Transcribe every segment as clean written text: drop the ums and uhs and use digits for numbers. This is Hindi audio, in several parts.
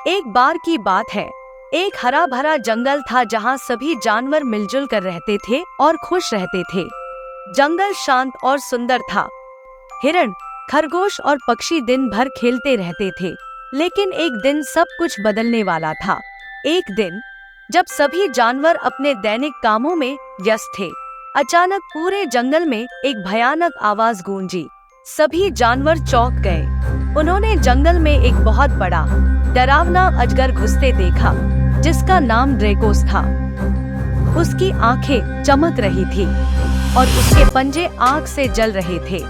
एक बार की बात है, एक हरा भरा जंगल था जहाँ सभी जानवर मिलजुल कर रहते थे और खुश रहते थे। जंगल शांत और सुंदर था। हिरण, खरगोश और पक्षी दिन भर खेलते रहते थे। लेकिन एक दिन सब कुछ बदलने वाला था। एक दिन जब सभी जानवर अपने दैनिक कामों में व्यस्त थे, अचानक पूरे जंगल में एक भयानक आवाज गूंजी। सभी जानवर चौंक गए। उन्होंने जंगल में एक बहुत बड़ा डरावना अजगर घुसते देखा, जिसका नाम ड्रेकोस था। उसकी आंखें चमक रही थी और उसके पंजे आग से जल रहे थे।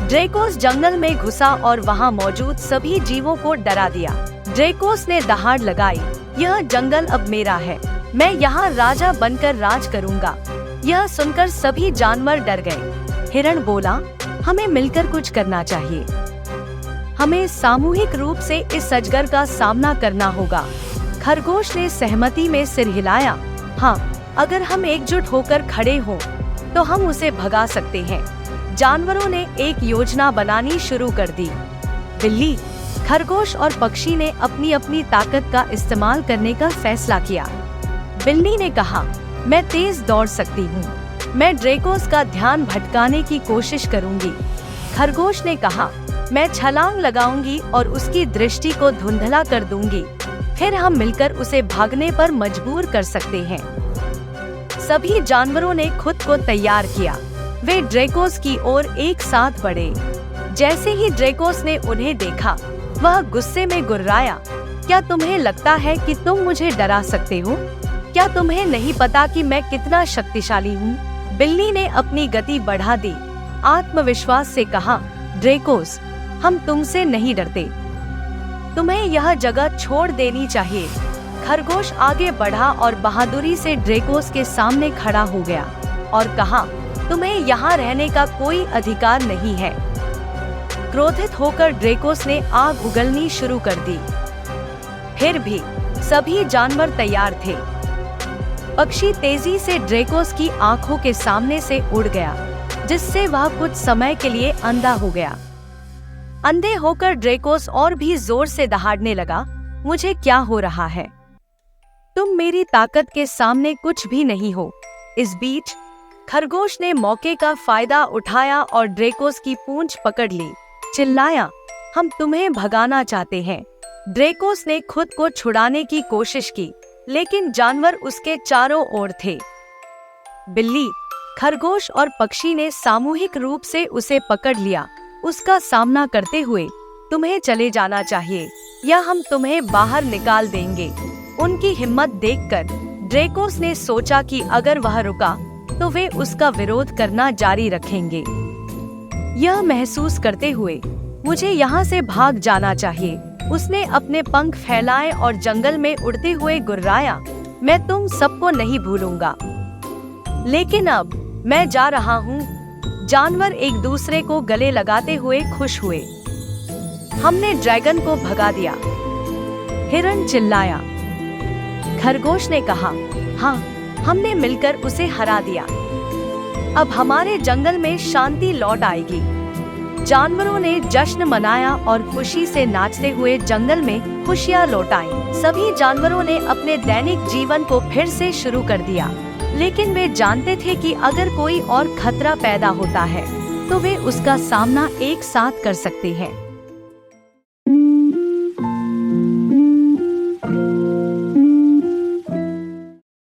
ड्रेकोस जंगल में घुसा और वहां मौजूद सभी जीवों को डरा दिया। ड्रेकोस ने दहाड़ लगाई, यह जंगल अब मेरा है, मैं यहाँ राजा बनकर राज करूँगा। यह सुनकर सभी जानवर डर गए। हिरण बोला, हमें मिलकर कुछ करना चाहिए। हमें सामूहिक रूप से इस अजगर का सामना करना होगा। खरगोश ने सहमति में सिर हिलाया। हाँ, अगर हम एकजुट होकर खड़े हों, तो हम उसे भगा सकते हैं। जानवरों ने एक योजना बनानी शुरू कर दी। बिल्ली, खरगोश और पक्षी ने अपनी अपनी ताकत का इस्तेमाल करने का फैसला किया। बिल्ली ने कहा, मैं तेज दौड़ सकती हूँ, मैं ड्रेकोस का ध्यान भटकाने की कोशिश करूँगी। खरगोश ने कहा, मैं छलांग लगाऊंगी और उसकी दृष्टि को धुंधला कर दूंगी। फिर हम मिलकर उसे भागने पर मजबूर कर सकते हैं। सभी जानवरों ने खुद को तैयार किया। वे ड्रेकोस की ओर एक साथ बढ़े। जैसे ही ड्रेकोस ने उन्हें देखा, वह गुस्से में गुर्राया। क्या तुम्हें लगता है कि तुम मुझे डरा सकते हो? क्या तुम्हें नहीं पता कि मैं कितना शक्तिशाली हूँ? बिल्ली ने अपनी गति बढ़ा दी, आत्मविश्वास से कहा, ड्रेकोस, हम तुमसे नहीं डरते, तुम्हें यह जगह छोड़ देनी चाहिए। खरगोश आगे बढ़ा और बहादुरी से ड्रेकोस के सामने खड़ा हो गया और कहा, तुम्हें यहाँ रहने का कोई अधिकार नहीं है। क्रोधित होकर ड्रेकोस ने आग उगलनी शुरू कर दी। फिर भी सभी जानवर तैयार थे। पक्षी तेजी से ड्रेकोस की आंखों के सामने से उड़ गया, जिससे वह कुछ समय के लिए अंधा हो गया। अंधे होकर ड्रेकोस और भी जोर से दहाड़ने लगा, मुझे क्या हो रहा है? तुम मेरी ताकत के सामने कुछ भी नहीं हो। इस बीच खरगोश ने मौके का फायदा उठाया और ड्रेकोस की पूंछ पकड़ ली। चिल्लाया, हम तुम्हें भगाना चाहते हैं। ड्रेकोस ने खुद को छुड़ाने की कोशिश की, लेकिन जानवर उसके चारों ओर थे। बिल्ली, खरगोश और पक्षी ने सामूहिक रूप से उसे पकड़ लिया। उसका सामना करते हुए, तुम्हें चले जाना चाहिए या हम तुम्हें बाहर निकाल देंगे। उनकी हिम्मत देखकर ड्रेकोस ने सोचा कि अगर वह रुका तो वे उसका विरोध करना जारी रखेंगे। यह महसूस करते हुए, मुझे यहाँ से भाग जाना चाहिए, उसने अपने पंख फैलाए और जंगल में उड़ते हुए गुर्राया, मैं तुम सबको नहीं भूलूंगा, लेकिन अब मैं जा रहा हूँ। जानवर एक दूसरे को गले लगाते हुए खुश हुए। हमने ड्रैगन को भगा दिया। हिरण चिल्लाया। खरगोश ने कहा, हाँ, हमने मिलकर उसे हरा दिया। अब हमारे जंगल में शांति लौट आएगी। जानवरों ने जश्न मनाया और खुशी से नाचते हुए जंगल में खुशियाँ लौटाई। सभी जानवरों ने अपने दैनिक जीवन को फिर से शुरू कर दिया, लेकिन वे जानते थे कि अगर कोई और खतरा पैदा होता है, तो वे उसका सामना एक साथ कर सकते हैं।